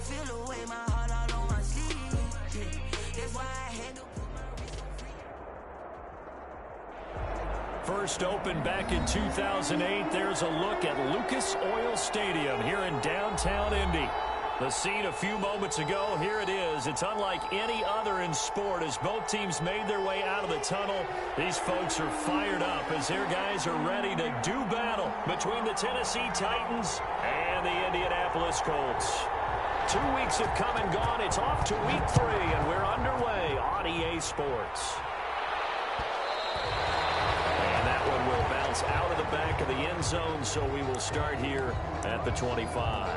feel away my heart all on my sleeve. Yeah. That's why I had to put my wrist on free. First opened back in 2008. There's a look at Lucas Oil Stadium here in downtown Indy. The scene a few moments ago, here it is. It's unlike any other in sport as both teams made their way out of the tunnel. These folks are fired up as their guys are ready to do battle between the Tennessee Titans and the Indianapolis Colts. 2 weeks have come and gone. It's off to week 3, and we're underway on EA Sports. And that one will bounce out of the back of the end zone, so we will start here at the 25.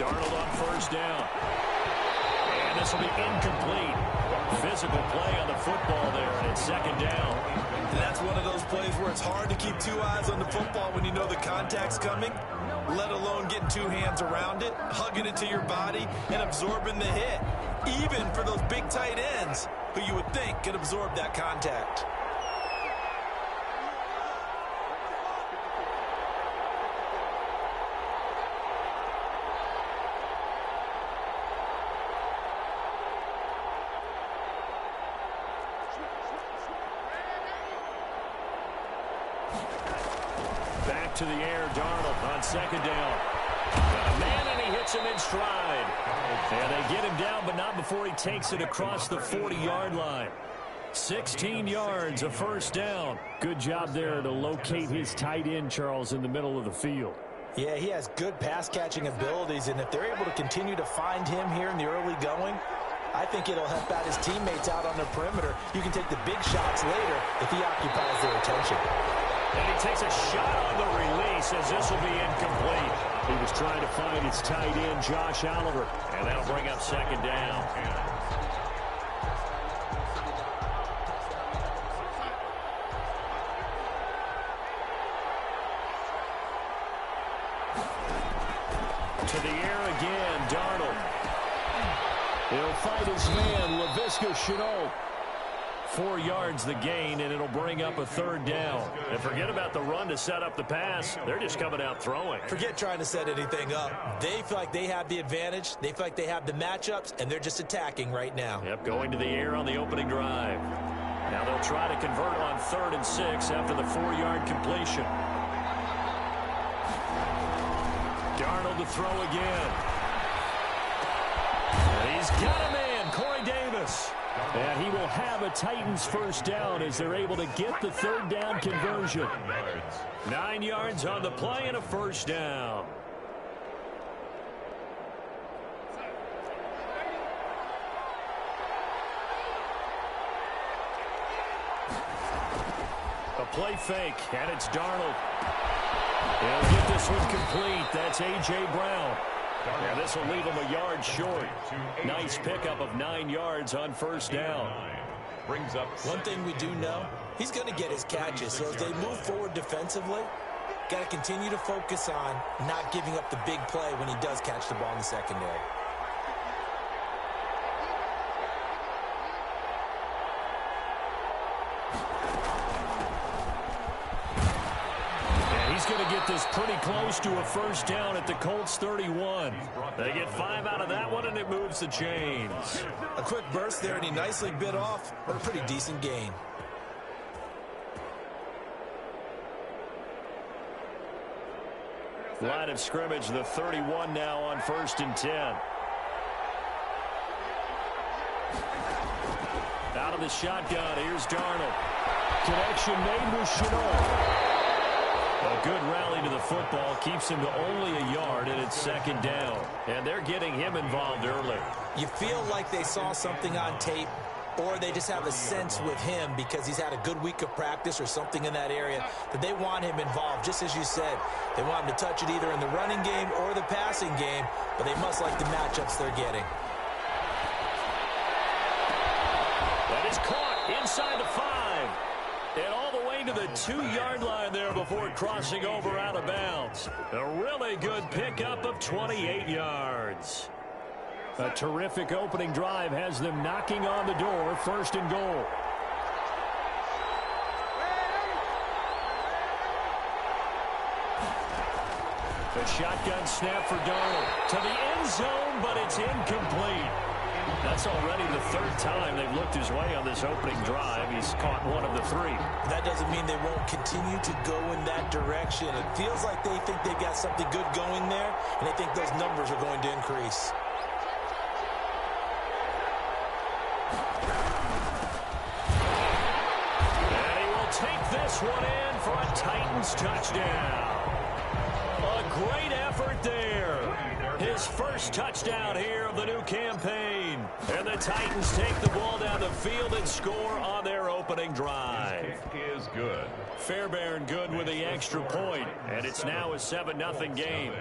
Darnold on first down. And this will be incomplete. Physical play on the football there, and it's second down. And that's one of those plays where it's hard to keep two eyes on the football when you know the contact's coming, let alone getting two hands around it, hugging it to your body, and absorbing the hit. Even for those big tight ends who you would think could absorb that contact. Back to the air, Darnold on second down. Got a man, and he hits him in stride. And they get him down, but not before he takes it across the 40-yard line. 16 yards, a first down. Good job there to locate his tight end, Charles, in the middle of the field. Yeah, he has good pass-catching abilities, and if they're able to continue to find him here in the early going, I think it'll help out his teammates out on the perimeter. You can take the big shots later if he occupies their attention. And he takes a shot on the release as this will be incomplete. He was trying to find his tight end, Josh Oliver, and that'll bring up second down. To the air again, Darnold. He'll fight his man, Laviska Shenault. 4 yards the gain, and it'll bring up a third down. And forget about the run to set up the pass. They're just coming out throwing. Forget trying to set anything up. They feel like they have the advantage. They feel like they have the matchups, and they're just attacking right now. Yep, going to the air on the opening drive. Now they'll try to convert on 3rd and 6 after the 4-yard completion. Darnold to throw again. And he's got a man, Corey Davis. And he will have a Titans first down as they're able to get the third down conversion. 9 yards on the play and a first down. A play fake, and it's Darnold. He'll get this one complete. That's A.J. Brown. And this will leave him a yard short. Nice pickup of 9 yards on first down. Brings up one thing we do know, he's going to get his catches. So as they move forward defensively, got to continue to focus on not giving up the big play when he does catch the ball in the secondary. Going to get this pretty close to a first down at the Colts 31. They get 5 out of that one, and it moves the chains. A quick burst there, and he nicely bit off, but a pretty decent gain. Line of scrimmage, the 31 now on 1st and 10. Out of the shotgun, here's Darnold. Connection made with Shenault. A good rally to the football keeps him to only a yard, and it's second down. And they're getting him involved early. You feel like they saw something on tape, or they just have a sense with him because he's had a good week of practice or something in that area that they want him involved. Just as you said, they want him to touch it either in the running game or the passing game, but they must like the matchups they're getting. That is caught inside the 5. And all the way to the 2-yard line there before crossing over out of bounds. A really good pickup of 28 yards. A terrific opening drive has them knocking on the door, first and goal. The shotgun snap for Darnold to the end zone, but it's incomplete. That's already the 3rd time they've looked his way on this opening drive. He's caught one of the 3. That doesn't mean they won't continue to go in that direction. It feels like they think they've got something good going there, and they think those numbers are going to increase. And he will take this one in for a Titans touchdown. A great effort there. His first touchdown here of the new campaign. And the Titans take the ball down the field and score on their opening drive. Kick is good. Fairbairn good with the extra point, and it's now a 7-0 game.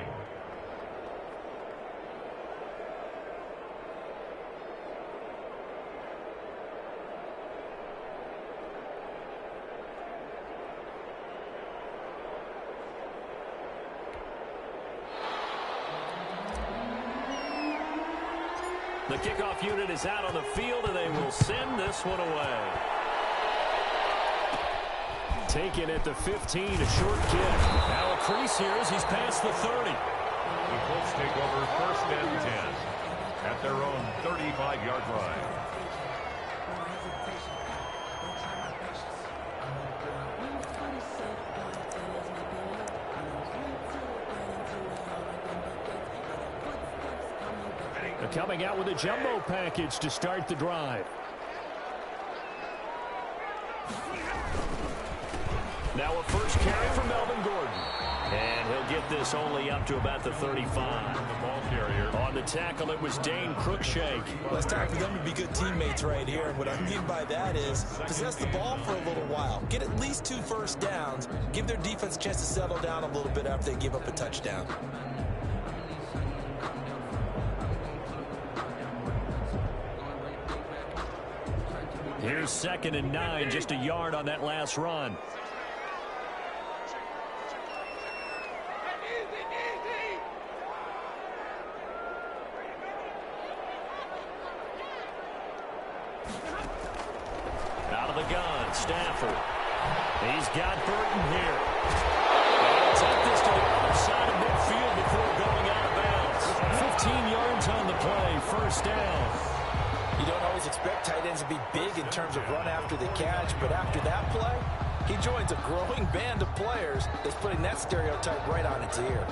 The kickoff unit is out on the field, and they will send this one away. Taken at the 15, a short kick. Now a crease here as he's past the 30. The Colts take over 1st and 10 at their own 35-yard line. Coming out with a jumbo package to start the drive. Now a first carry for Melvin Gordon. And he'll get this only up to about the 35. The ball carrier. On the tackle, it was Dane Cruikshank. Well, it's time for them to be good teammates right here. What I mean by that is possess the ball for a little while. Get at least 2 first downs. Give their defense a chance to settle down a little bit after they give up a touchdown. Here's 2nd and 9, just a yard on that last run. Out of the gun, Stafford. He's got Burton here. They'll take this to the other side of midfield before going out of bounds. 15 yards on the play, first down. You don't always expect tight ends to be big in terms of run after the catch, but after that play, he joins a growing band of players that's putting that stereotype right on its ear.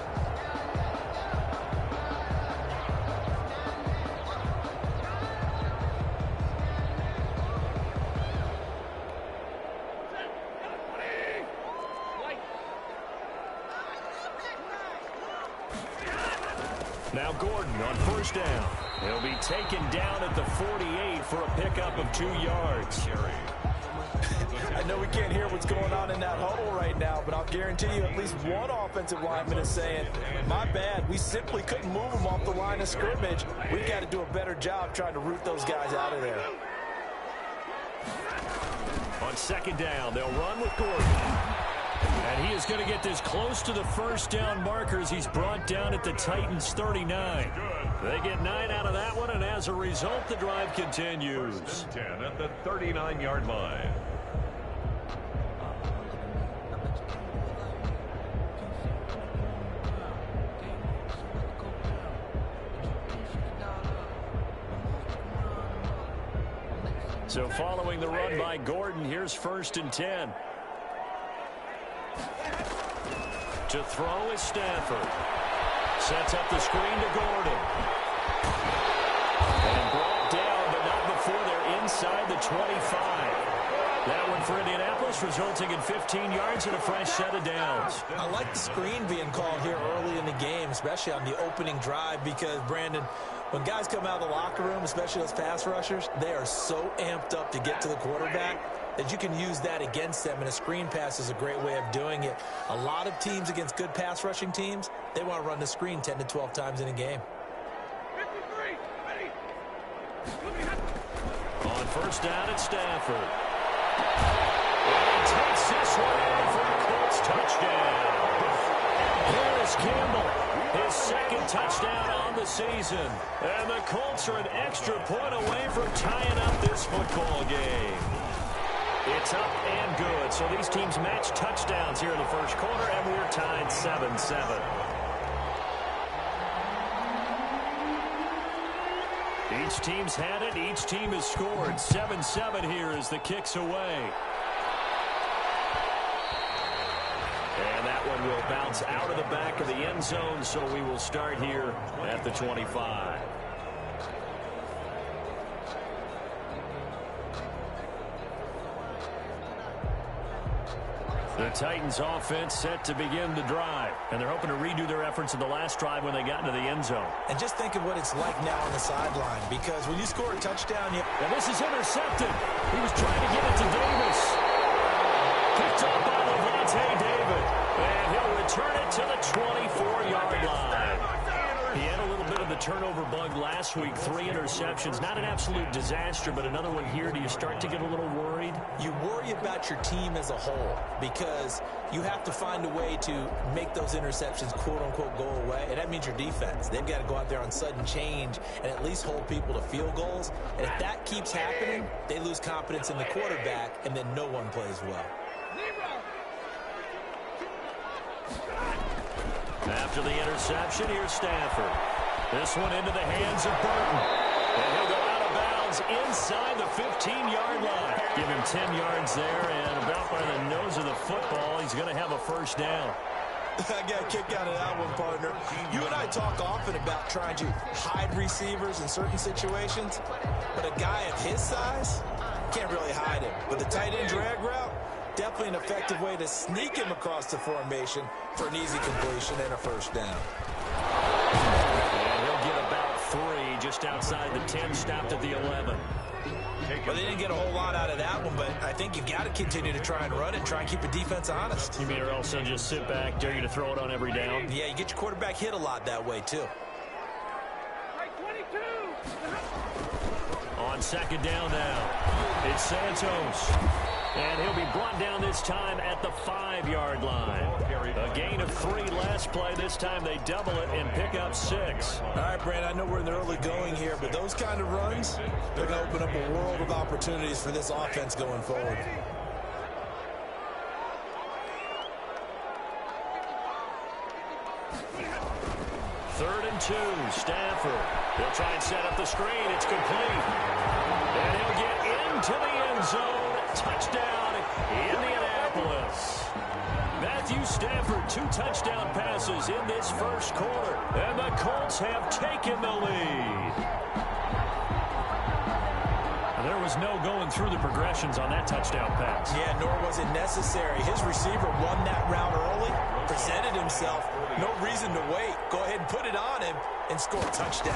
Now Gordon on first down. He'll be taken down at the 48 for a pickup of 2 yards. I know we can't hear what's going on in that huddle right now, but I'll guarantee you at least one offensive lineman is saying, my bad, we simply couldn't move them off the line of scrimmage. We've got to do a better job trying to root those guys out of there. On second down, they'll run with Gordon. And he is going to get this close to the first down markers. He's brought down at the Titans 39. They get 9 out of that one, and as a result, the drive continues. 10 at the 39-yard line. So following the run by Gordon, here's 1st and 10. To throw is Stafford. Sets up the screen to Gordon. And brought down, but not before they're inside the 25. That one for Indianapolis, resulting in 15 yards and a fresh set of downs. I like the screen being called here early in the game, especially on the opening drive, because, Brandon, when guys come out of the locker room, especially those pass rushers, they are so amped up to get to the quarterback that you can use that against them, and a screen pass is a great way of doing it. A lot of teams against good pass rushing teams, they want to run the screen 10 to 12 times in a game. On first down at Stafford. And he takes this one in for a Colts touchdown. Here is Campbell, his second touchdown on the season. And the Colts are an extra point away from tying up this football game. It's up and good. So these teams match touchdowns here in the first quarter, and we're tied 7-7. Each team's had it. Each team has scored. 7-7 here as the kick's away. And that one will bounce out of the back of the end zone, so we will start here at the 25. The Titans offense set to begin the drive, and they're hoping to redo their efforts in the last drive when they got into the end zone. And just think of what it's like now on the sideline, because when you score a touchdown, and this is intercepted. He was trying to get it to Davis. Picked up by Levante David, and he'll return it to the 24-yard line. He had a little bit of the turnover bug last week, 3 interceptions. Not an absolute disaster, but another one here. Do you start to get a little worried? You worry about your team as a whole, because you have to find a way to make those interceptions, quote-unquote, go away. And that means your defense. They've got to go out there on sudden change and at least hold people to field goals. And if that keeps happening, they lose confidence in the quarterback, and then no one plays well. After the interception, here's Stafford. This one into the hands of Burton. And he'll go out of bounds inside the 15-yard line. Give him 10 yards there, and about by the nose of the football, he's going to have a first down. I got a kick out of that one, partner. You and I talk often about trying to hide receivers in certain situations, but a guy of his size can't really hide him. But the tight end drag route, definitely an effective way to sneak him across the formation for an easy completion and a first down. And he'll get about 3 just outside the 10, stopped at the 11. Well, they didn't get a whole lot out of that one, but I think you've got to continue to try and run it and try and keep the defense honest. You mean or else they'll just sit back, dare you to throw it on every down? Yeah, you get your quarterback hit a lot that way, too. On second down now, it's Santos. And he'll be brought down this time at the 5-yard line. A gain of 3 last play. This time they double it and pick up 6. All right, Brandon, I know we're in the early going here, but those kind of runs, they're going to open up a world of opportunities for this offense going forward. Third and 2, Stafford. He'll try and set up the screen. It's complete. And he'll get into the end zone. Touchdown, Indianapolis. Matthew Stafford, 2 touchdown passes in this first quarter. And the Colts have taken the lead. And there was no going through the progressions on that touchdown pass. Yeah, nor was it necessary. His receiver won that route early, presented himself. No reason to wait. Go ahead and put it on him and score a touchdown.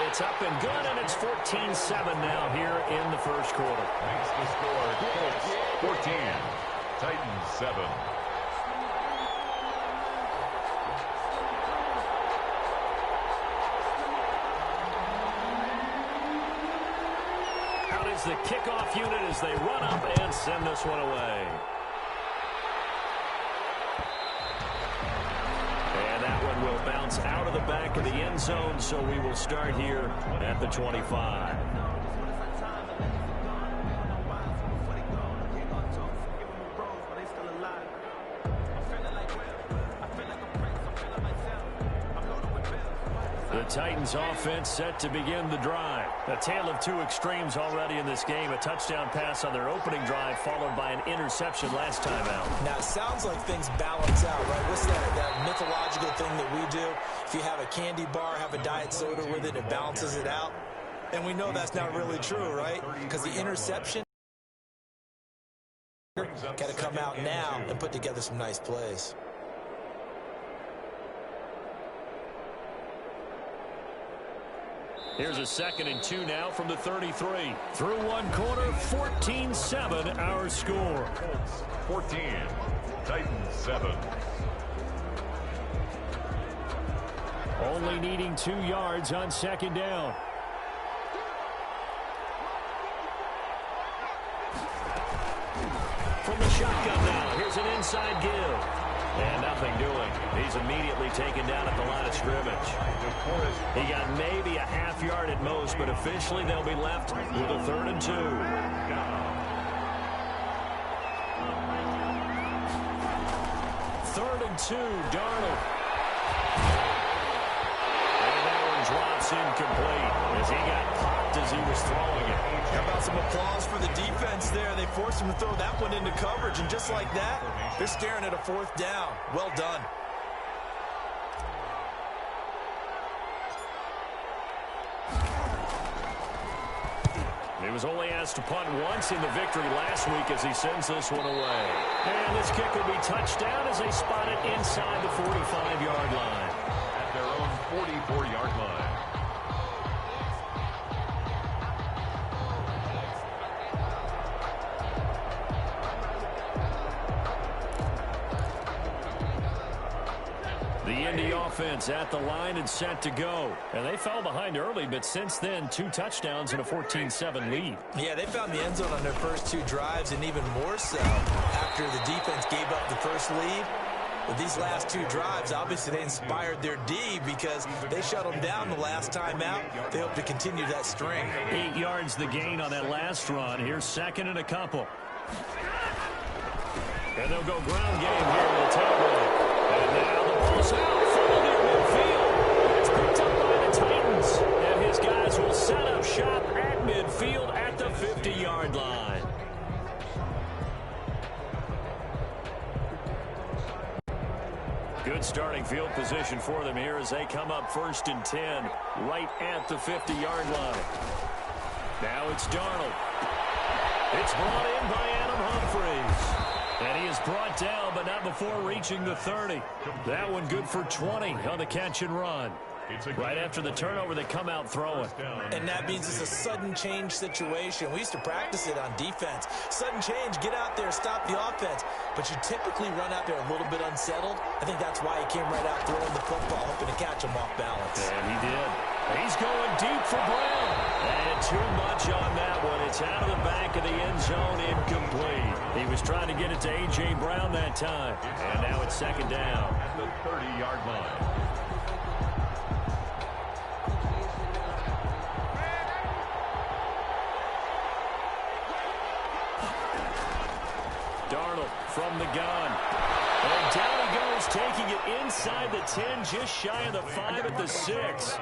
It's up and good, and it's 14-7 now here in the first quarter. Makes the score Colts 14, Titans 7. Out is the kickoff unit as they run up and send this one away. And that one will bounce out of the back of the end zone, so we will start here at the 25. The Titans offense set to begin the drive. A tale of 2 extremes already in this game. A touchdown pass on their opening drive followed by an interception last time out. Now, it sounds like things balance out, right? What's that mythological thing that we do? If you have a candy bar, have a diet soda with it, it balances it out. And we know that's not really true, right? Because the interception got to come out now and put together some nice plays. Here's a 2nd and 2 now from the 33. Through one quarter, 14-7 our score. Colts 14, Titans 7. Only needing 2 yards on 2nd down. From the shotgun now, here's an inside give. And nothing doing. He's immediately taken down at the line of scrimmage. He got maybe a half yard at most, but officially they'll be left with a 3rd and 2. 3rd and 2, Darnold. And that one drops incomplete as he got popped as he was throwing it. How about some applause for the defense there? They forced him to throw that one into coverage, and just like that, they're staring at a 4th down. Well done. He was only asked to punt once in the victory last week as he sends this one away. And this kick will be touched down as they spot it inside the 45-yard line. At their own 44-yard line. The Indy offense at the line and set to go. And they fell behind early, but since then, 2 touchdowns and a 14-7 lead. Yeah, they found the end zone on their first 2 drives, and even more so after the defense gave up the first lead. But these last 2 drives, obviously they inspired their D because they shut them down the last time out. They hope to continue that string. 8 yards the gain on that last run. Here's 2nd and a couple. And they'll go ground game here with the tailback. And now the ball's out, full near midfield. It's picked up by the Titans. And his guys will set up shop at midfield at the 50-yard line. Good starting field position for them here as they come up 1st and 10 right at the 50-yard line. Now it's Darnold. It's brought in by Adam Humphries. And he is brought down, but not before reaching the 30. That one good for 20 on the catch and run. Right after the turnover, they come out throwing. And that means it's a sudden change situation. We used to practice it on defense. Sudden change, get out there, stop the offense. But you typically run out there a little bit unsettled. I think that's why he came right out throwing the football, hoping to catch him off balance. And he did. He's going deep for Brown. And too much on that one. It's out of the back of the end zone, incomplete. He was trying to get it to A.J. Brown that time. And now it's 2nd down. At the 30-yard line. Darnold from the gun. And down he goes, taking it inside the 10, just shy of the 5 at the 6.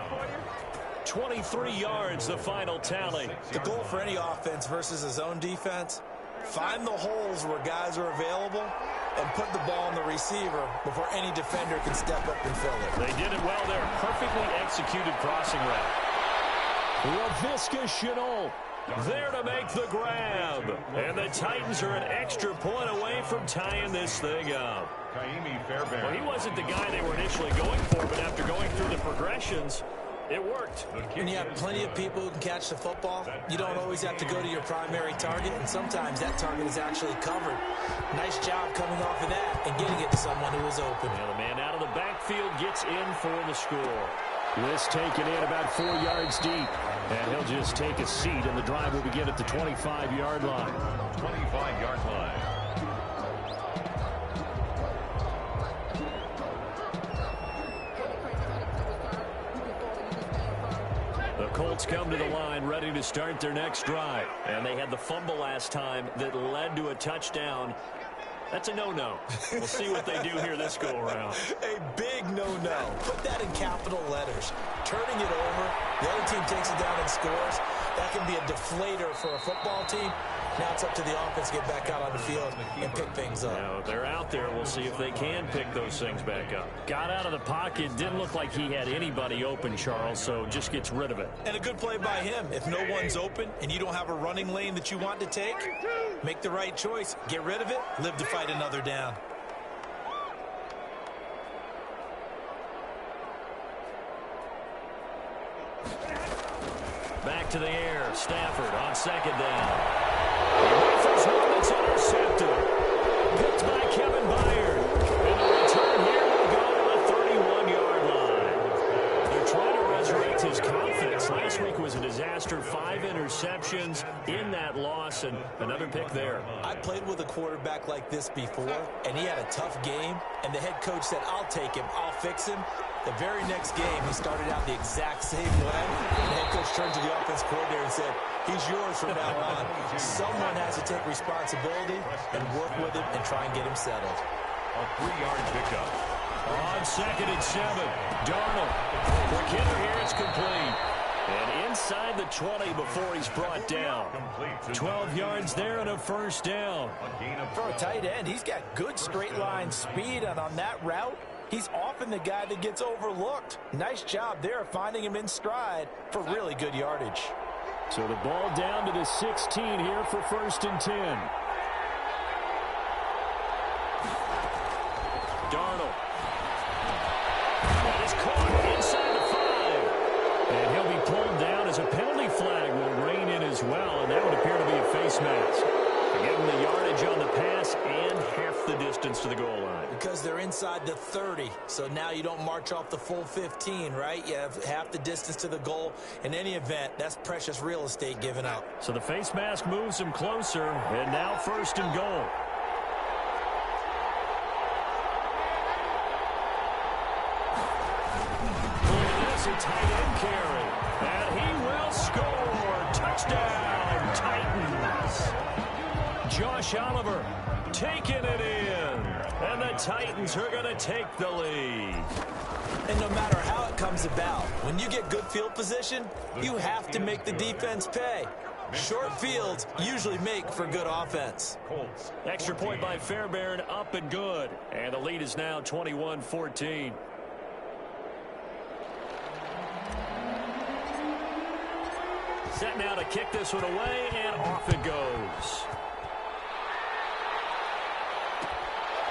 23 yards, the final tally. The goal for any offense versus his own defense, find the holes where guys are available and put the ball on the receiver before any defender can step up and fill it. They did it well there. Perfectly executed crossing route. LaVisca Chenault there to make the grab. And the Titans are an extra point away from tying this thing up. Well, he wasn't the guy they were initially going for, but after going through the progressions, it worked. When you have plenty of people who can catch the football, you don't always have to go to your primary target, and sometimes that target is actually covered. Nice job coming off of that and getting it to someone who was open. And the man out of the backfield gets in for the score. This taken in about 4 yards deep. And he'll just take a seat, and the drive will begin at the 25-yard line. 25-yard line. The Colts come to the line ready to start their next drive. And they had the fumble last time that led to a touchdown. That's a no-no. We'll see what they do here this go-around. A big no-no. Put that in capital letters. Turning it over, the other team takes it down and scores. that can be a deflator for a football team. Now it's up to the offense to get back out on the field and pick things up. Now, they're out there. We'll see if they can pick those things back up. Got out of the pocket. Didn't look like he had anybody open, Charles, so just gets rid of it. And a good play by him. If no one's open and you don't have a running lane that you want to take, make the right choice. Get rid of it. Live to fight another down. Back to the air. Stafford on second down. He rifles one that's intercepted. Picked by Kevin Byard. And the return here will go to the 31-yard line. They're trying to resurrect his confidence. Last week was a disaster. 5 interceptions in that loss, and another pick there. I played with a quarterback like this before, and he had a tough game, and the head coach said, I'll take him, I'll fix him. The very next game, he started out the exact same way. The head coach turned to the offense coordinator and said, he's yours from now on. Someone has to take responsibility and work with him and try and get him settled. A 3-yard pickup. On 2nd and 7, Darnold. For Kinder here, it's complete. And inside the 20 before he's brought down. 12 yards there and a first down. For a tight end, he's got good straight line speed, and on that route, he's often the guy that gets overlooked. Nice job there finding him in stride for really good yardage. So the ball down to the 16 here for 1st and 10. Darnold. That is caught inside the 5. And he'll be pulled down as a penalty flag will rein in as well, and that would appear to be a face mask. Give him the yardage on the pass and half the distance to the goal line. Because they're inside the 30, so now you don't march off the full 15, right? You have half the distance to the goal. In any event, that's precious real estate given up. So the face mask moves him closer, and now 1st and goal. This a tight end carry, and he will score. Touchdown, Titans. Josh Oliver taking it in, and the Titans are going to take the lead. And no matter how it comes about, when you get good field position, you have to make the defense pay. Short fields usually make for good offense. Extra point by Fairbairn, up and good. And the lead is now 21-14. Set now to kick this one away, and off it goes.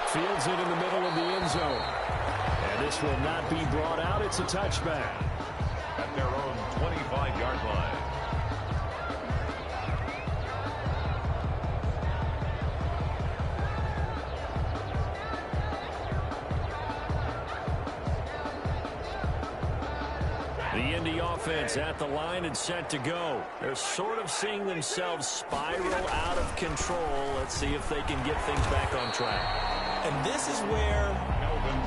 Fields it in the middle of the end zone. And this will not be brought out. It's a touchback. At their own 25-yard line. The Indy offense at the line and set to go. They're sort of seeing themselves spiral out of control. Let's see if they can get things back on track. And this is where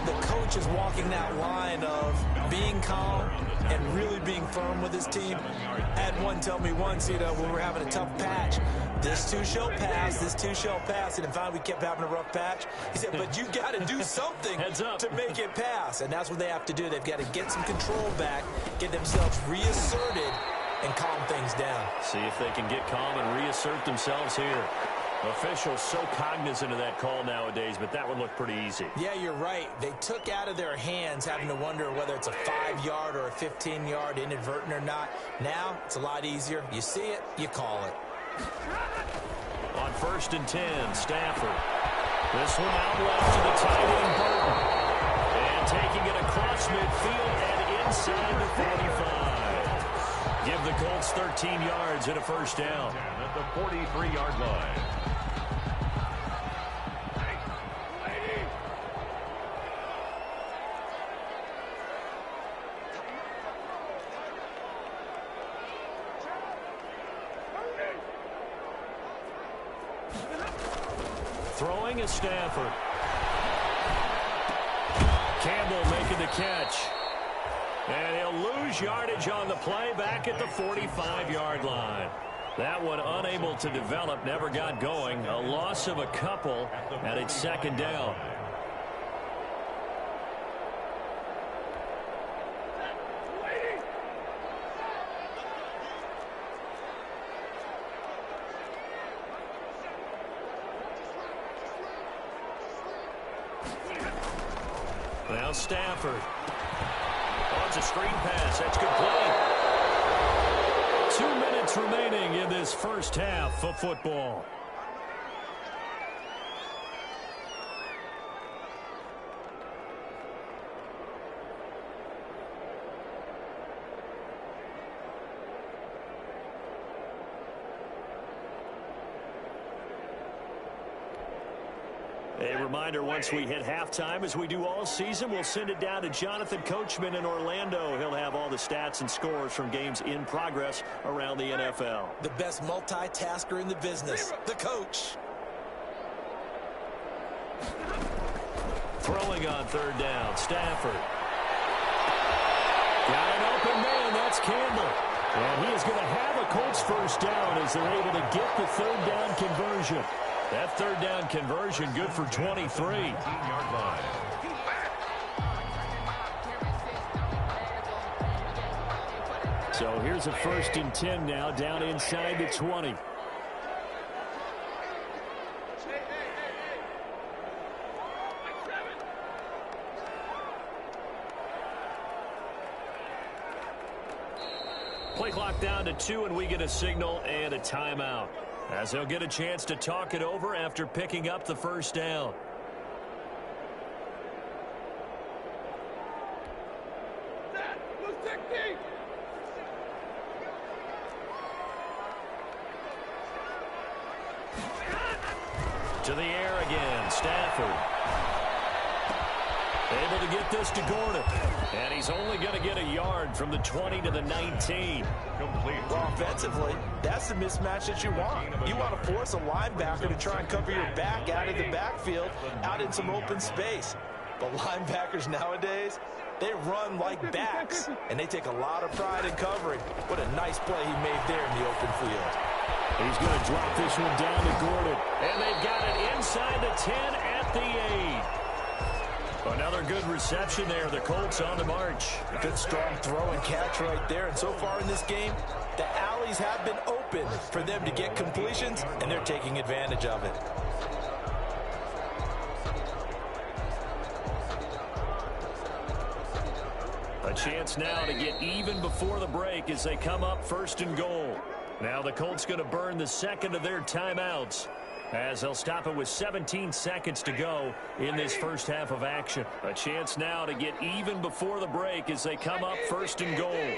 the coach is walking that line of being calm and really being firm with his team. I had one tell me once, when we're having a tough patch, this too shall pass, this too shall pass. And finally we kept having a rough patch. He said, but you got to do something to make it pass. And that's what they have to do. They've got to get some control back, get themselves reasserted, and calm things down. See if they can get calm and reassert themselves here. Officials so cognizant of that call nowadays, but that would look pretty easy. Yeah, you're right. They took out of their hands having to wonder whether it's a 5-yard or a 15-yard inadvertent or not. Now, it's a lot easier. You see it, you call it. On 1st and 10, Stafford. This one out left to the tight end, Burton. And taking it across midfield and inside the 45. Give the Colts 13 yards and a first down. At the 43-yard line. Throwing is Stafford. Campbell making the catch. And he'll lose yardage on the play back at the 45-yard line. That one unable to develop, never got going. A loss of a couple, and it's 2nd down. Now Stafford. Oh, it's a screen pass. That's complete. 2 minutes remaining in this first half of football. A reminder, once we hit halftime, as we do all season, we'll send it down to Jonathan Coachman in Orlando. He'll have all the stats and scores from games in progress around the NFL. The best multitasker in the business, the coach. Throwing on third down, Stafford. Got an open man, that's Campbell. And he is going to have a Colts first down as they're able to get the third down conversion. That third down conversion good for 23. 18-yard line. So here's a 1st and 10 now, down inside the 20. Play clock down to 2, and we get a signal and a timeout, as they'll get a chance to talk it over after picking up the first down. To the air again, Stafford. Able to get this to Gordon. And he's only going to get a yard from the 20 to the 19. Complete. Well, offensively, that's the mismatch that you want. You want to force a linebacker to try and cover your back out of the backfield, out in some open space. But linebackers nowadays, they run like backs, and they take a lot of pride in covering. What a nice play he made there in the open field. He's going to drop this one down to Gordon. And they've got it inside the 10 at the 8. Another good reception there. The Colts on the march. A good strong throw and catch right there. And so far in this game, the alleys have been open for them to get completions, and they're taking advantage of it. A chance now to get even before the break as they come up 1st and goal. Now the Colts going to burn the second of their timeouts, as they'll stop it with 17 seconds to go in this first half of action. A chance now to get even before the break as they come up 1st and goal.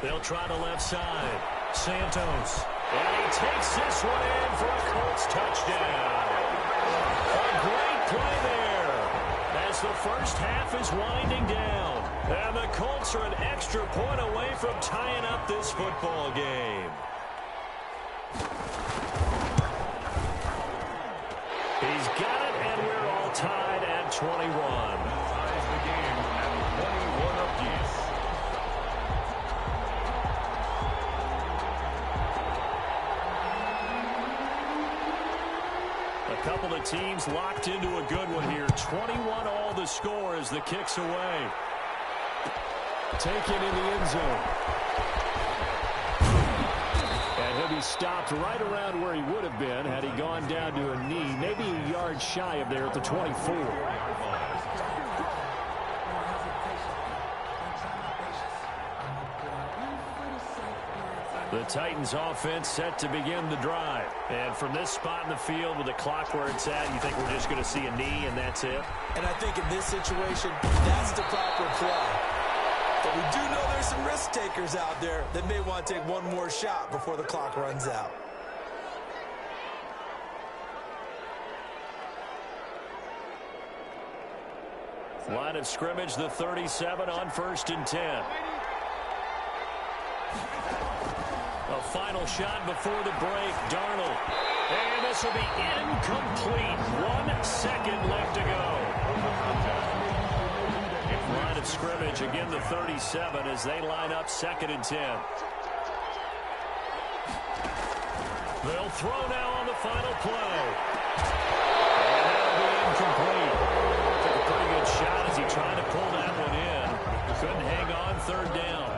They'll try the left side. Santos. And he takes this one in for a Colts touchdown. A great play there as the first half is winding down. And the Colts are an extra point away from tying up this football game. He's got it, and we're all tied at 21. Ties the game at 21 apiece. A couple of teams locked into a good one here. 21 all the score as the kick's away. Taken in the end zone. And he'll be stopped right around where he would have been had he gone down to a knee, maybe a yard shy of there at the 24. The Titans offense set to begin the drive. And from this spot in the field with the clock where it's at, you think we're just going to see a knee and that's it? And I think in this situation, that's the proper play. But we do know there's some risk takers out there that may want to take one more shot before the clock runs out. Line of scrimmage, the 37 on 1st and 10. A final shot before the break, Darnold. And this will be incomplete. 1 second left to go. Line of scrimmage, again the 37 as they line up 2nd and 10. They'll throw now on the final play. And that'll be incomplete. Took a pretty good shot as he tried to pull that one in. Couldn't hang on 3rd down.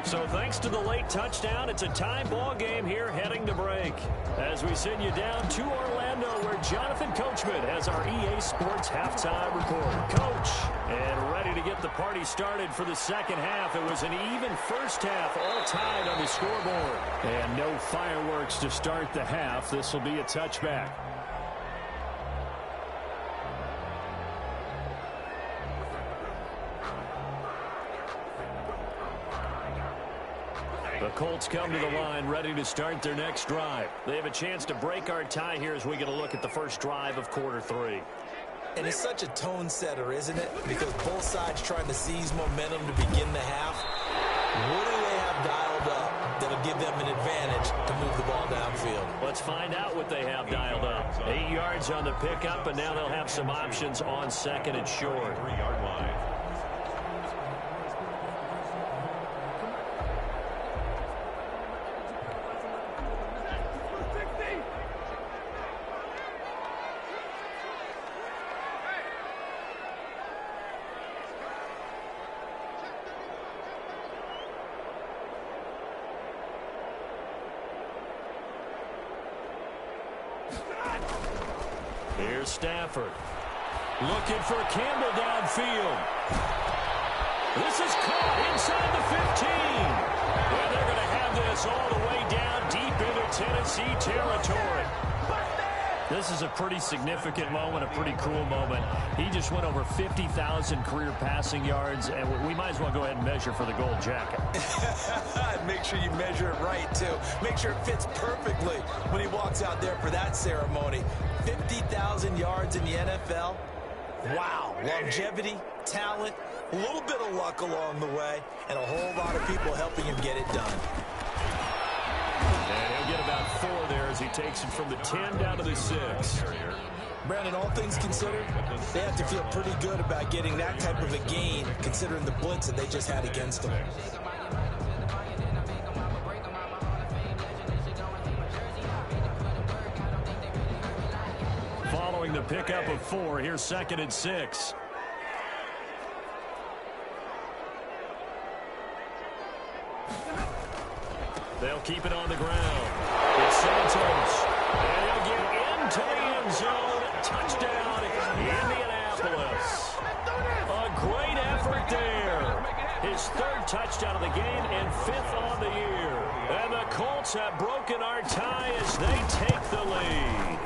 So thanks to the late touchdown. It's a tie ball game here heading to break. As we send you down to Orlando, where Jonathan Coachman has our EA Sports halftime report. Coach, and ready to get the party started for the second half. It was an even first half, all tied on the scoreboard. And no fireworks to start the half. This will be a touchback. The Colts come to the line ready to start their next drive. They have a chance to break our tie here as we get a look at the first drive of quarter 3. And it's such a tone setter, isn't it? Because both sides trying to seize momentum to begin the half. What do they have dialed up that'll give them an advantage to move the ball downfield? Let's find out what they have dialed up. 8 yards on the pickup, and now they'll have some options on second and short. 3-yard line. Here's Stafford. Looking for Campbell downfield. This is caught inside the 15. And they're going to have this all the way down deep into Tennessee territory. This is a pretty significant moment, a pretty cool moment. He just went over 50,000 career passing yards, and we might as well go ahead and measure for the gold jacket. Make sure you measure it right, too. Make sure it fits perfectly when he walks out there for that ceremony. 50,000 yards in the NFL. Wow. Longevity, talent, a little bit of luck along the way, and a whole lot of people helping him get it done. And he'll get about 4 there as he takes it from the 10 down to the 6. Brandon, all things considered, they have to feel pretty good about getting that type of a gain, considering the blitz that they just had against them. Following the pickup of 4, here's second and 6. They'll keep it on the ground. It's Santos. And he'll get into the end zone. Touchdown, Indianapolis. A great effort there. His 3rd touchdown of the game and 5th on the year. And the Colts have broken our tie as they take the lead.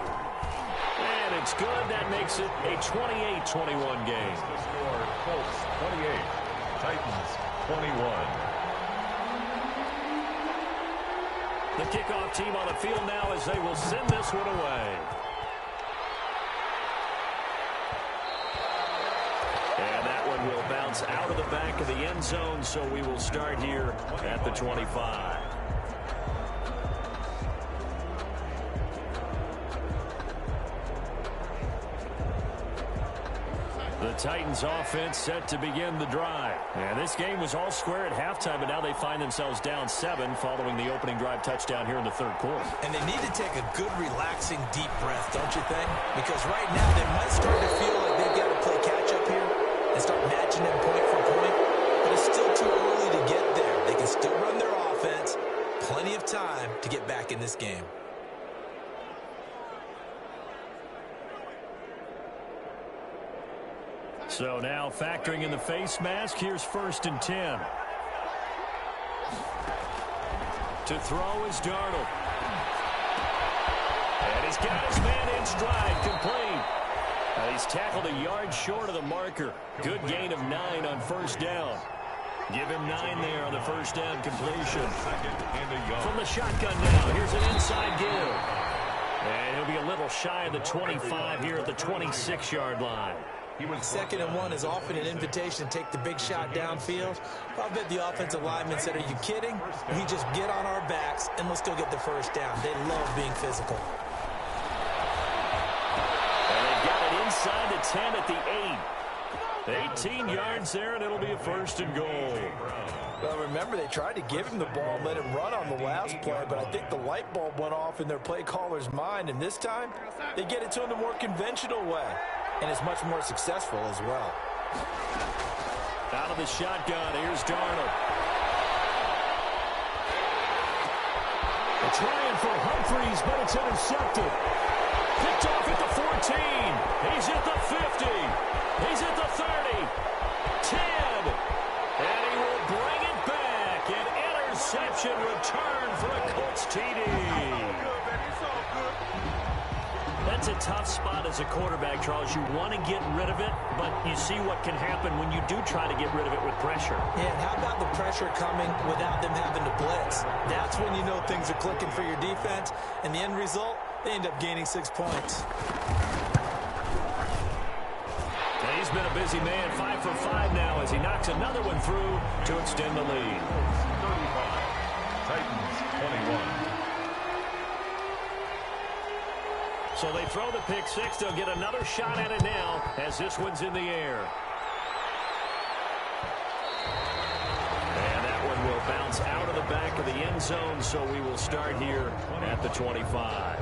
And it's good. That makes it a 28-21 game. The score, Colts 28, Titans 21. The kickoff team on the field now as they will send this one away. And that one will bounce out of the back of the end zone, so we will start here at the 25. The Titans offense set to begin the drive. And this game was all square at halftime, but now they find themselves down 7 following the opening drive touchdown here in the 3rd quarter. And they need to take a good, relaxing, deep breath, don't you think? Because right now they might start to feel like they've got to play catch-up here and start matching them point for point. But it's still too early to get there. They can still run their offense. Plenty of time to get back in this game. So now factoring in the face mask, here's 1st and 10. To throw is Darnold. And he's got his man in stride, complete. He's tackled a yard short of the marker. Good gain of 9 on 1st down. Give him 9 there on the 1st down completion. From the shotgun now, here's an inside give. And he'll be a little shy of the 25 here at the 26-yard line. 2nd and 1 is often an invitation to take the big shot downfield. I bet the offensive lineman said, are you kidding? We just get on our backs and let's go get the 1st down. They love being physical. And they've got it inside the 10 at the 8. 18 yards there, and it'll be a 1st and goal. Well, remember, they tried to give him the ball and let him run on the last play, but I think the light bulb went off in their play caller's mind, and this time they get it to him the more conventional way. And it's much more successful as well. Out of the shotgun, here's Darnold. Trying for Humphries, but it's intercepted. Picked off at the 14. He's at the 50. He's at the 30. 10. And he will bring it back. An interception return for a Colts TD. That's a tough spot as a quarterback, Charles. You want to get rid of it, but you see what can happen when you do try to get rid of it with pressure. Yeah, and how about the pressure coming without them having to blitz? That's when you know things are clicking for your defense, and the end result, they end up gaining 6 points. He's been a busy man, 5 for 5 now as he knocks another one through to extend the lead. 35, Titans 21. So they throw the pick six. They'll get another shot at it now as this one's in the air. And that one will bounce out of the back of the end zone, so we will start here at the 25.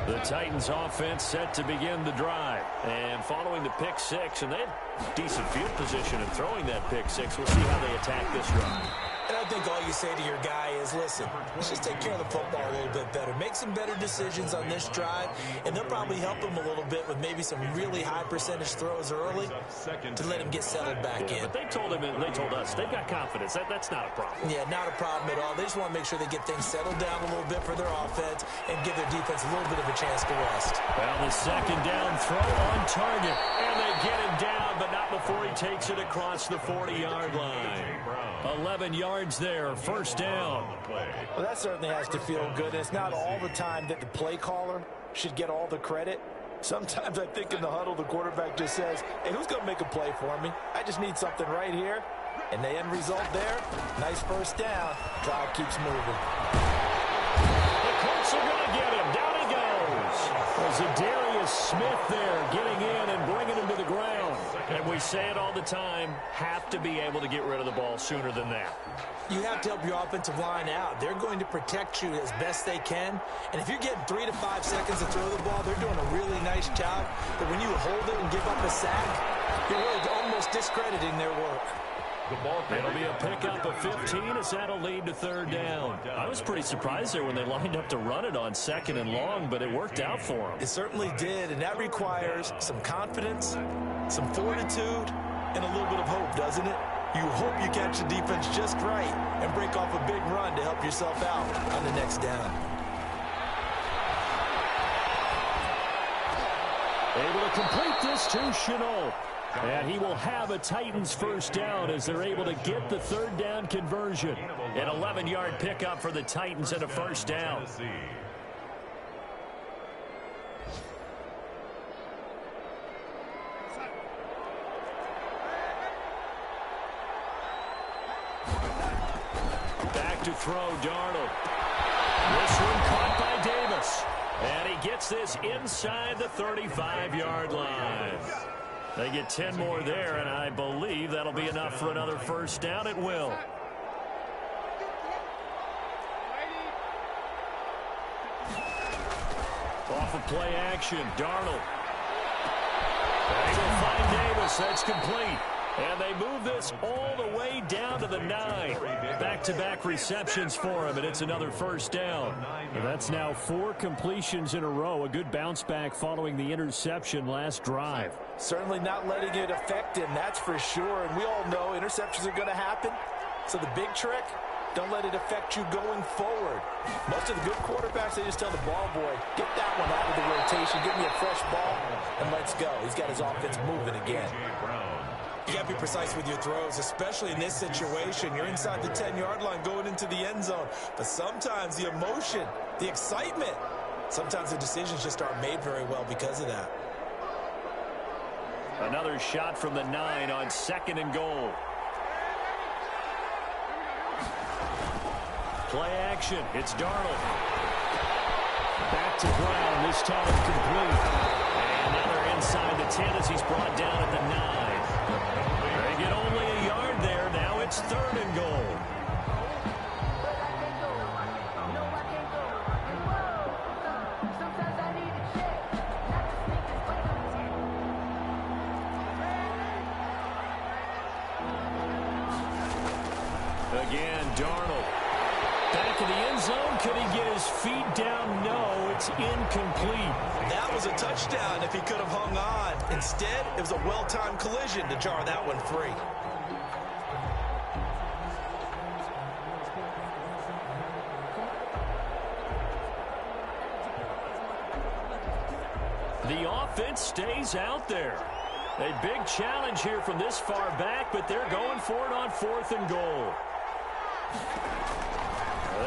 The Titans offense set to begin the drive. And following the pick six, and they have decent field position in throwing that pick six. We'll see how they attack this drive. And I think all you say to your guy is, listen, let's just take care of the football a little bit better. Make some better decisions on this drive, and they'll probably help him a little bit with maybe some really high percentage throws early to let him get settled back in. But they told him, and they told us, they've got confidence. That's not a problem. Yeah, not a problem at all. They just want to make sure they get things settled down a little bit for their offense and give their defense a little bit of a chance to rest. Well, the second down throw on target, and they get him down, but not before he takes it across the 40-yard line. 11 yards there, first down. Well, that certainly has to feel good. It's not all the time that the play caller should get all the credit. Sometimes I think in the huddle, the quarterback just says, hey, who's going to make a play for me? I just need something right here. And the end result there, nice first down. Drive keeps moving. The Colts are going to get him. Down he goes. There's a Darius Smith there getting in and bringing him to the ground. And we say it all the time, have to be able to get rid of the ball sooner than that. You have to help your offensive line out. They're going to protect you as best they can. And if you're getting 3 to 5 seconds to throw the ball, they're doing a really nice job. But when you hold it and give up a sack, you're really almost discrediting their work. It'll be a pickup of 15 as that'll lead to third down. I was pretty surprised there when they lined up to run it on second and long, but it worked out for them. It certainly did, and that requires some confidence, some fortitude, and a little bit of hope, doesn't it? You hope you catch the defense just right and break off a big run to help yourself out on the next down. Able to complete this to Chenault. And he will have a Titans first down as they're able to get the third down conversion. An 11-yard pickup for the Titans and a first down. Back to throw, Darnold. This one caught by Davis. And he gets this inside the 35-yard line. They get 10 more there, and I believe that'll be enough for another first down. It will. Off of play action, Darnold. They will find Davis. That's complete. And they move this all the way down to the 9. Back-to-back receptions for him, and it's another first down. And that's now 4 completions in a row. A good bounce back following the interception last drive. Certainly not letting it affect him, that's for sure. And we all know interceptions are going to happen. So the big trick, don't let it affect you going forward. Most of the good quarterbacks, they just tell the ball boy, get that one out of the rotation, give me a fresh ball, and let's go. He's got his offense moving again. You got to be precise with your throws, especially in this situation. You're inside the 10-yard line going into the end zone. But sometimes the emotion, the excitement, sometimes the decisions just aren't made very well because of that. Another shot from the 9 on second and goal. Play action. It's Darnold. Back to Brown, this time complete. And another inside the 10 as he's brought down at the 9. They get only a yard there. Now it's third and goal. again. Darnold. Back in the end zone. Could he get his feet down? No, it's incomplete. That was a touchdown if he could have hung on. Instead, it was a well-timed collision to jar that one free. The offense stays out there. A big challenge here from this far back, but they're going for it on 4th and goal.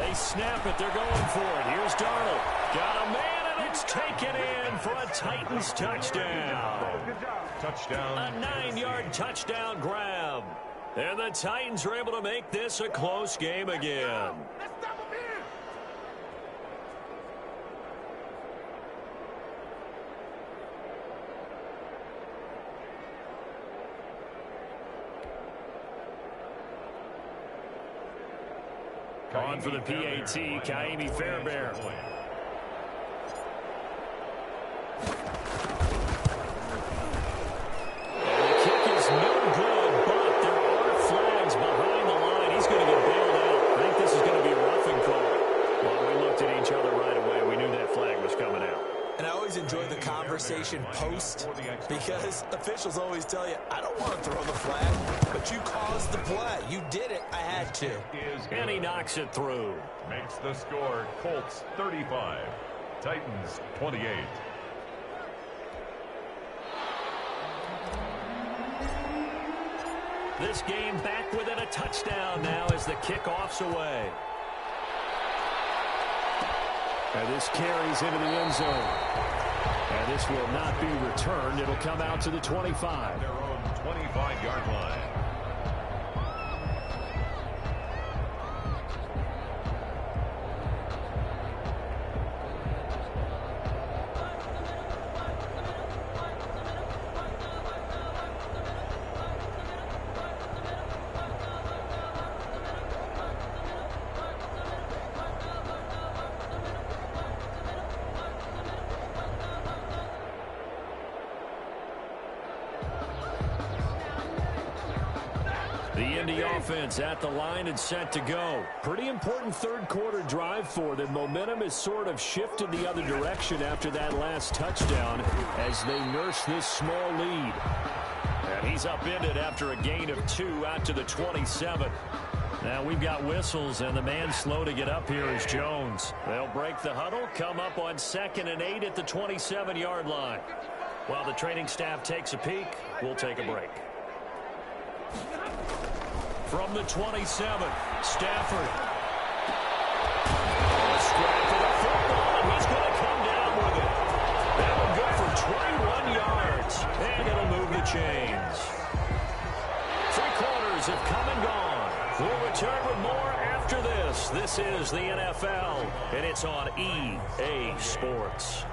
They snap it. They're going for it. Here's Darnold. Got a man, and it's taken in for a Titans touchdown. Touchdown. A 9-yard touchdown grab. And the Titans are able to make this a close game again. On for the PAT, Kaimi Fairbairn. And the kick is no good, but there are flags behind the line. He's going to get bailed out. I think this is going to be a roughing call. Well, we looked at each other right away. We knew that flag was coming out. And I always enjoy the conversation post because officials always tell you, I don't want to throw the flag, but you caused the play. You did it. I had to. And he knocks it through. Makes the score Colts 35, Titans 28. This game back within a touchdown now as the kickoff's away. And this carries into the end zone. And this will not be returned. It'll come out to the 25. Their own 25-yard line. The Indy offense at the line and set to go. Pretty important third-quarter drive for them. Momentum has sort of shifted the other direction after that last touchdown as they nurse this small lead. And he's upended after a gain of 2 out to the 27. Now we've got whistles, and the man slow to get up here is Jones. They'll break the huddle, come up on 2nd and 8 at the 27-yard line. While the training staff takes a peek, we'll take a break. From the 27, Stafford. Strap for the football, and he's going to come down with it. That will go for 21 yards, and it'll move the chains. 3 quarters have come and gone. We'll return with more after this. This is the NFL, and it's on EA Sports.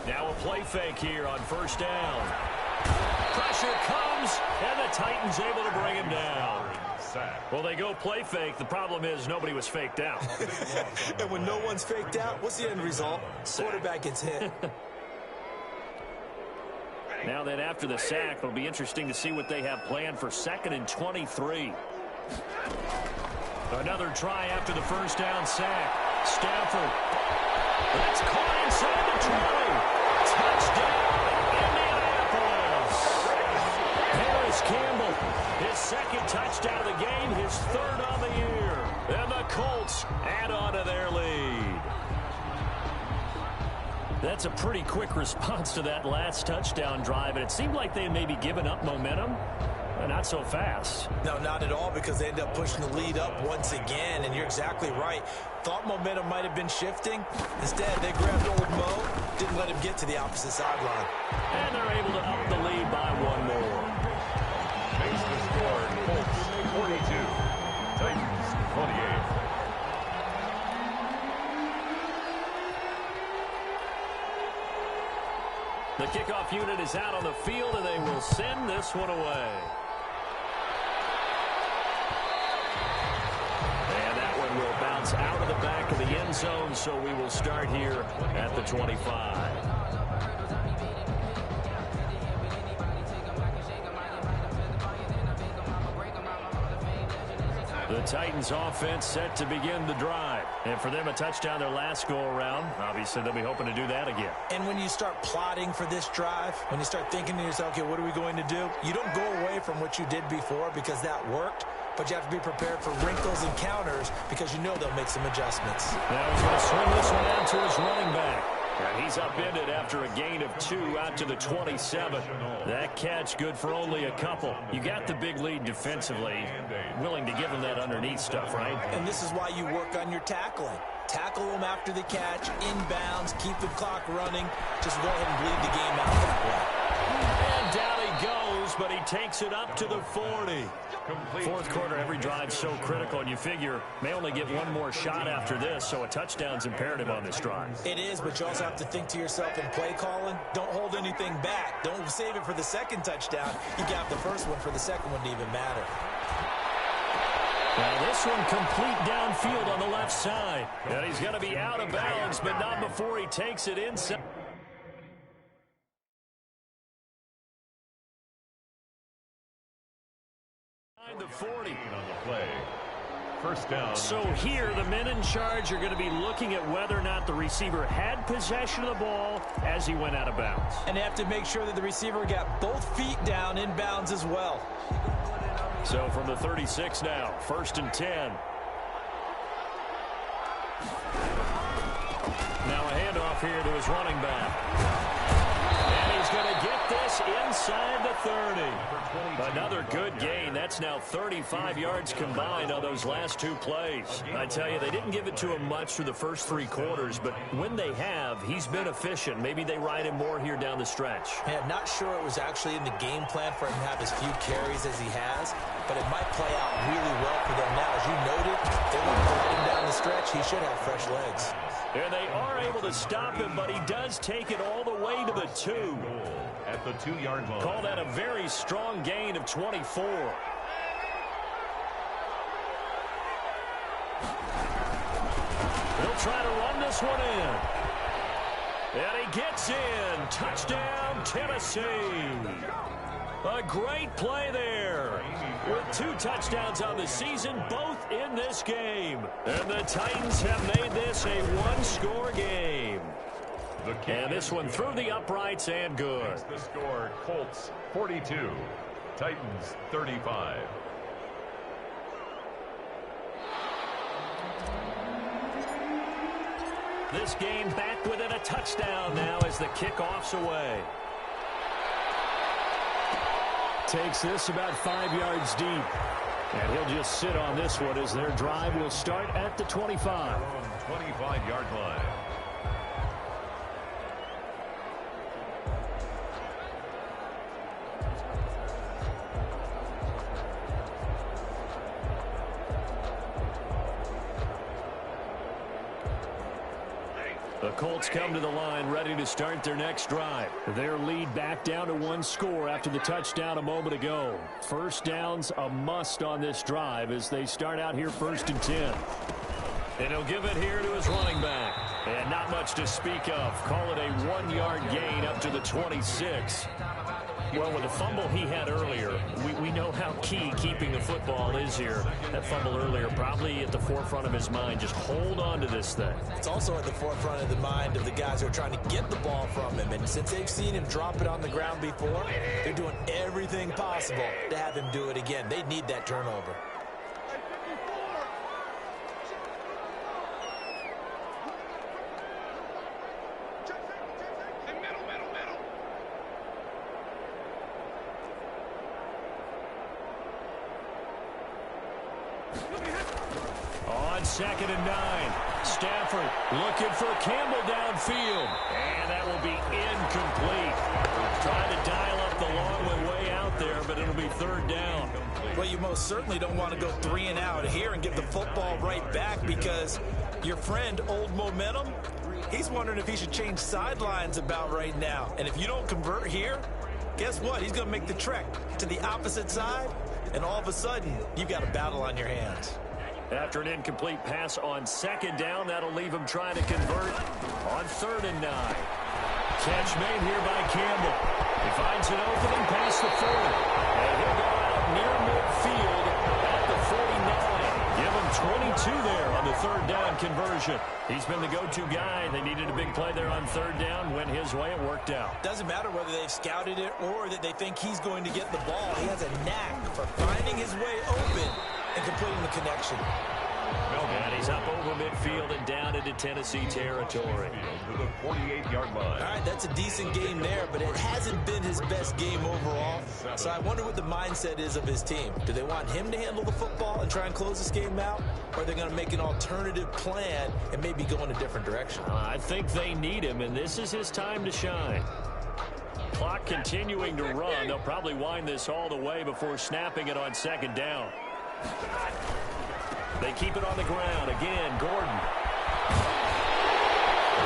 Now a play fake here on 1st down. Pressure comes, and the Titans able to bring him down. Well, they go play fake. The problem is nobody was faked out. And when no one's faked out, what's the end result? Quarterback gets hit. Now then, after the sack, it'll be interesting to see what they have planned for 2nd and 23. Another try after the 1st down sack. Stafford. That's caught inside the 20. Touchdown, Indianapolis. Harris Campbell, his 2nd touchdown of the game, his 3rd on the year. And the Colts add on to their lead. That's a pretty quick response to that last touchdown drive, and it seemed like they had maybe given up momentum. Not so fast. No, not at all, because they ended up pushing the lead up once again, and you're exactly right. Thought momentum might have been shifting. Instead, they grabbed old Mo, didn't let him get to the opposite sideline. And they're able to up the lead by 1 more. Makes the score Colts 42, Titans 28. The kickoff unit is out on the field, and they will send this one away. will bounce out of the back of the end zone, so we will start here at the 25. The Titans offense set to begin the drive. And for them, a touchdown their last go-around. Obviously, they'll be hoping to do that again. And when you start plotting for this drive, when you start thinking to yourself, okay, what are we going to do? You don't go away from what you did before because that worked, but you have to be prepared for wrinkles and counters because you know they'll make some adjustments. Now he's going to swing this one out to his running back. And he's upended after a gain of 2 out to the 27. That catch good for only a couple. You got the big lead defensively. Willing to give him that underneath stuff, right? And this is why you work on your tackling. Tackle them after the catch, inbounds, keep the clock running. Just go ahead and bleed the game out that way. And down he goes, but he takes it up to the 40. Fourth quarter, every drive so critical, and you figure may only get one more shot after this, so a touchdown's imperative on this drive. It is, but you also have to think to yourself in play calling, don't hold anything back. Don't save it for the second touchdown. You got the first one for the second one to even matter. Now this one complete downfield on the left side. And he's going to be out of bounds, but not before he takes it inside. The 40 on the play. First down. So here the men in charge are going to be looking at whether or not the receiver had possession of the ball as he went out of bounds. And they have to make sure that the receiver got both feet down in bounds as well. So from the 36 now, 1st and 10. Now a handoff here to his running back. And he's going to get this inside the 30. Another good gain. That's now 35 yards combined on those last 2 plays. I tell you, they didn't give it to him much through the first 3 quarters, but when they have, he's been efficient. Maybe they ride him more here down the stretch. Yeah, not sure it was actually in the game plan for him to have as few carries as he has, but it might play out really well for them now. As you noted, they want to ride him down the stretch. He should have fresh legs. And they are able to stop him, but he does take it all the way to the 2. At the 2-yard line. Call that a very strong gain of 24. He'll try to run this one in. And he gets in. Touchdown, Tennessee. A great play there. With 2 touchdowns on the season, both in this game. And the Titans have made this a 1-score game. And this one through the uprights and good. The score, Colts 42, Titans 35. This game back within a touchdown now as the kickoff's away. Takes this about 5 yards deep. And he'll just sit on this one as their drive will start at the 25. 25-yard line. The Colts come to the line ready to start their next drive. Their lead back down to 1 score after the touchdown a moment ago. First down's a must on this drive as they start out here 1st and 10. And he'll give it here to his running back. And not much to speak of. Call it a 1-yard gain up to the 26. Well, with the fumble he had earlier, we know how key keeping the football is here. That fumble earlier probably at the forefront of his mind. Just hold on to this thing. It's also at the forefront of the mind of the guys who are trying to get the ball from him. And since they've seen him drop it on the ground before, they're doing everything possible to have him do it again. They need that turnover. On 2nd and 9, Stafford looking for Campbell downfield. And that will be incomplete. Trying to dial up the long way out there, but it'll be 3rd down. Well, you most certainly don't want to go 3 and out here and get the football right back because your friend, Old Momentum, he's wondering if he should change sidelines about right now. And if you don't convert here, guess what? He's going to make the trek to the opposite side, and all of a sudden, you've got a battle on your hands. After an incomplete pass on second down, that'll leave him trying to convert on 3rd and 9. Catch made here by Campbell. He finds an opening past the 40. And he'll go out near midfield at the 49. Give him 22 there on the 3rd down conversion. He's been the go-to guy. They needed a big play there on 3rd down. Went his way. It worked out. Doesn't matter whether they've scouted it or that they think he's going to get the ball. He has a knack for finding his way open and completing the connection. And he's up over midfield and down into Tennessee territory. To the 48-yard line. All right, that's a decent game there, but it hasn't been his best game overall. So I wonder what the mindset is of his team. Do they want him to handle the football and try and close this game out? Or are they going to make an alternative plan and maybe go in a different direction? I think they need him, and this is his time to shine. Clock continuing to run. They'll probably wind this all the way before snapping it on 2nd down. They keep it on the ground. Again, Gordon.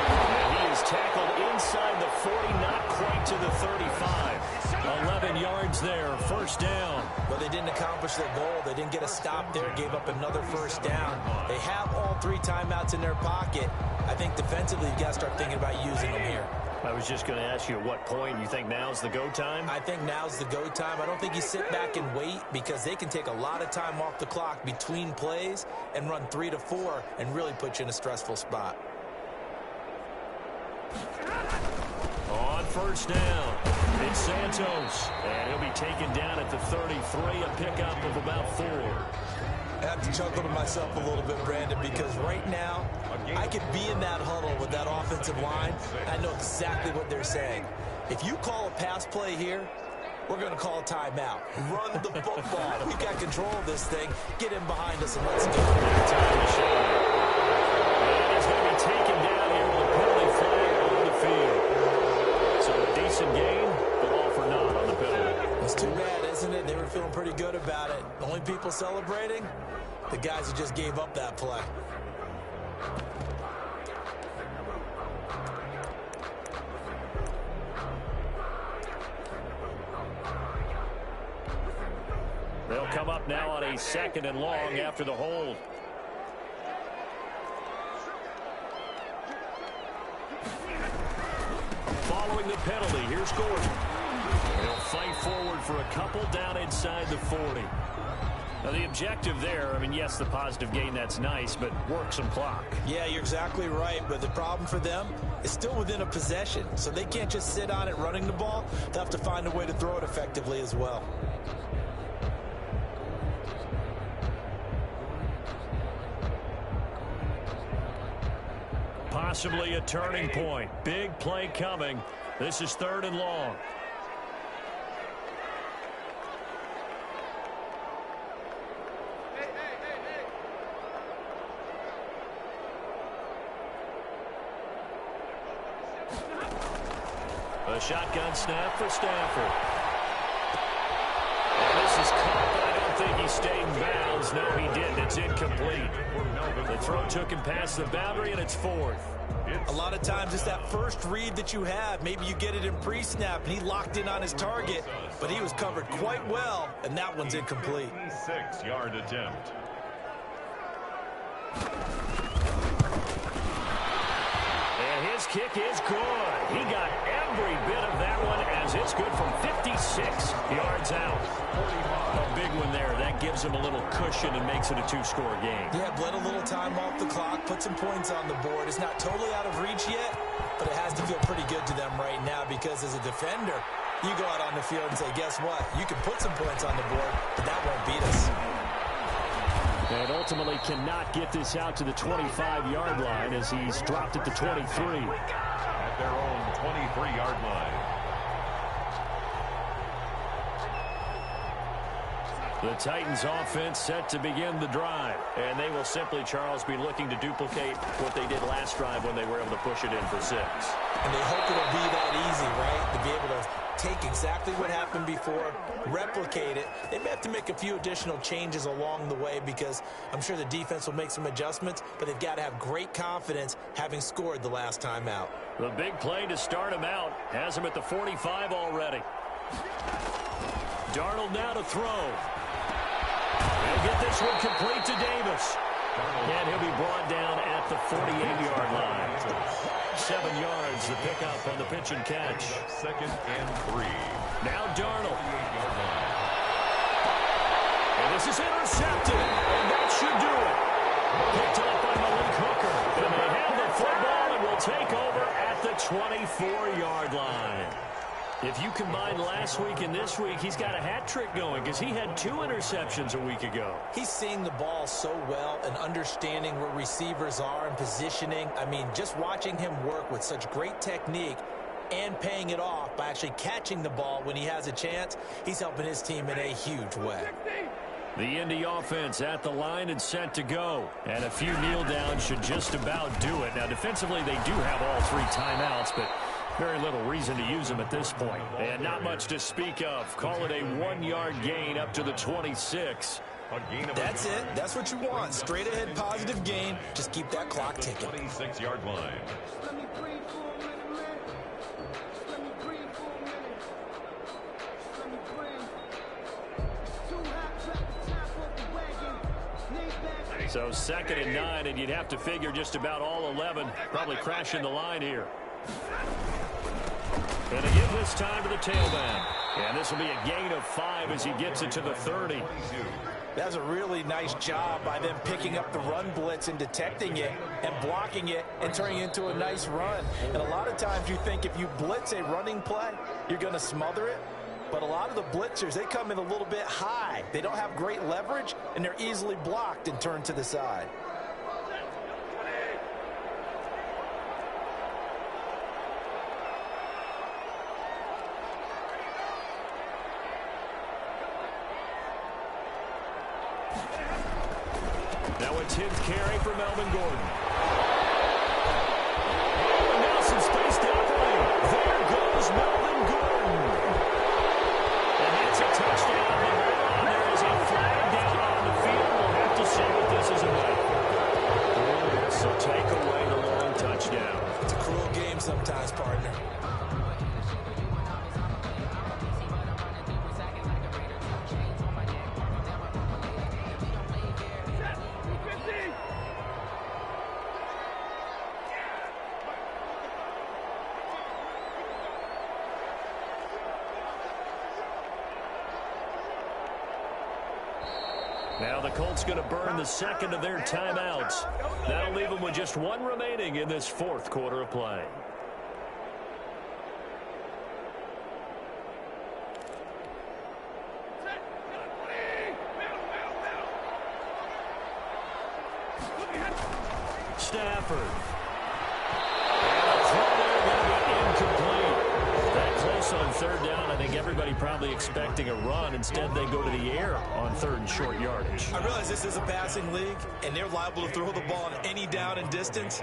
And he is tackled inside the 40, not quite to the 35. 11 yards there, 1st down. Well, they didn't accomplish their goal. They didn't get a stop there, gave up another 1st down. They have all 3 timeouts in their pocket. I think defensively you've got to start thinking about using them here. I was just going to ask you at what point you think now's the go time? I think now's the go time. I don't think you sit back and wait because they can take a lot of time off the clock between plays and run 3 to 4 and really put you in a stressful spot. On 1st down, it's Santos. And he'll be taken down at the 33, a pickup of about 4. I have to chuckle to myself a little bit, Brandon, because right now I could be in that huddle with that offensive line. I know exactly what they're saying. If you call a pass play here, we're going to call a timeout. Run the football. We've got control of this thing. Get in behind us and let's go. And he's going to be taken down here with a penalty flag on the field. So a decent game, but all for naught on the penalty. It's too bad, isn't it? They were feeling pretty good about it. The only people celebrating, the guys who just gave up that play. They'll come up now on a 2nd and long after the hold. Following the penalty, here's Gordon. He'll fight forward for a couple down inside the 40. Now, the objective there, I mean, yes, the positive gain, that's nice, but work some clock. Yeah, you're exactly right, but the problem for them is still within a possession, so they can't just sit on it running the ball. They'll have to find a way to throw it effectively as well. Possibly a turning point. Big play coming. This is 3rd and long. A shotgun snap for Stafford. And this is caught, but I don't think he stayed in bounds. No, he didn't. It's incomplete. The throw took him past the boundary, and it's 4th. A lot of times it's that first read that you have. Maybe you get it in pre-snap, and he locked in on his target, but he was covered quite well, and that one's incomplete. 6-yard attempt. And his kick is good. He got every bit of that one as it's good from 56 yards out. A big one there. That gives him a little cushion and makes it a 2-score game. Yeah, bled a little time off the clock, put some points on the board. It's not totally out of reach yet, but it has to feel pretty good to them right now because as a defender, you go out on the field and say, guess what? You can put some points on the board, but that won't beat us. And ultimately cannot get this out to the 25-yard line as he's dropped at the 23. At their own 23-yard line. The Titans offense set to begin the drive. And they will simply, Charles, be looking to duplicate what they did last drive when they were able to push it in for 6. And they hope it'll be that easy, right? To be able to take exactly what happened before, replicate it. They may have to make a few additional changes along the way because I'm sure the defense will make some adjustments, but they've got to have great confidence having scored the last time out. The big play to start him out has him at the 45 already. Darnold now to throw. He'll get this one complete to Davis. And he'll be brought down at the 48-yard line. 7 yards, the pickup on the pitch and catch. 2nd and 3. Now Darnold. And this is intercepted, and that should do it. Picked up by Malik Hooker. And they have the football and will take over at the 24-yard line. If you combine last week and this week, he's got a hat trick going because he had 2 interceptions a week ago. He's seeing the ball so well and understanding where receivers are and positioning. I mean, just watching him work with such great technique and paying it off by actually catching the ball when he has a chance, he's helping his team in a huge way. The Indy offense at the line and set to go. And a few kneel downs should just about do it. Now, defensively, they do have all 3 timeouts, but very little reason to use them at this point. And not much to speak of. Call it a 1-yard gain up to the 26. That's it. That's what you want. Straight ahead positive gain. Just keep that clock ticking. 26-yard line. So 2nd and 9, and you'd have to figure just about all 11 probably crashing the line here. And they give this time to the tailback. And this will be a gain of 5 as he gets it to the 30. That's a really nice job by them picking up the run blitz and detecting it and blocking it and turning it into a nice run. And a lot of times you think if you blitz a running play, you're going to smother it. But a lot of the blitzers, they come in a little bit high. They don't have great leverage, and they're easily blocked and turned to the side. Now a 10th carry for Melvin Gordon. Oh, and now some space down the lane. There goes Melvin Gordon. And that's a touchdown. And there is a flag down on the field. We'll have to see what this is about. So take away the long touchdown. It's a cruel game sometimes, partner. Now the Colts going to burn the 2nd of their timeouts. That'll leave them with just 1 remaining in this 4th quarter of play. Stafford. And a throw there going to be incomplete. That close on 3rd down. I think everybody probably expecting a run. Instead, they go to the air on 3rd and short yardage. I realize this is a passing league, and they're liable to throw the ball on any down and distance.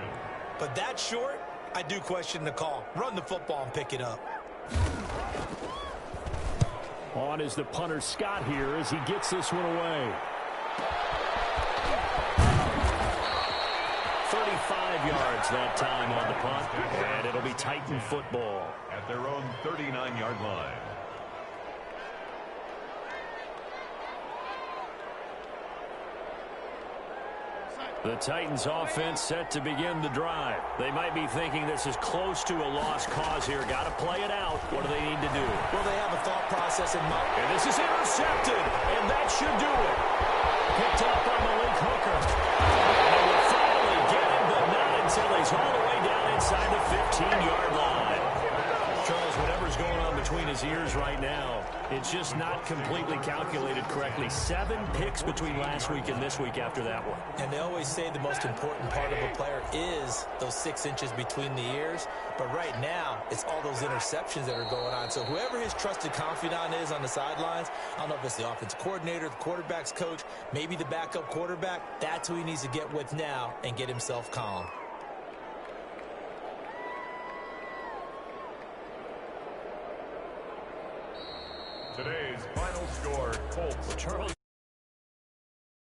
But that short, I do question the call. Run the football and pick it up. On is the punter Scott here as he gets this one away. 35 yards that time on the punt, and it'll be Titan football. At their own 39-yard line. The Titans offense set to begin the drive. They might be thinking this is close to a lost cause here. Got to play it out. What do they need to do? Well, they have a thought process in mind. And this is intercepted, and that should do it. Picked up by Malik Hooker. And they will finally get him, but not until he's all the way down inside the 15-yard line. Charles, whatever's going on between his ears right now, it's just not completely calculated correctly. 7 picks between last week and this week after that one. And they always say the most important part of a player is those 6 inches between the ears. But right now, it's all those interceptions that are going on. So whoever his trusted confidant is on the sidelines, I don't know if it's the offensive coordinator, the quarterback's coach, maybe the backup quarterback, that's who he needs to get with now and get himself calm. Today's final score, Colts. Charles.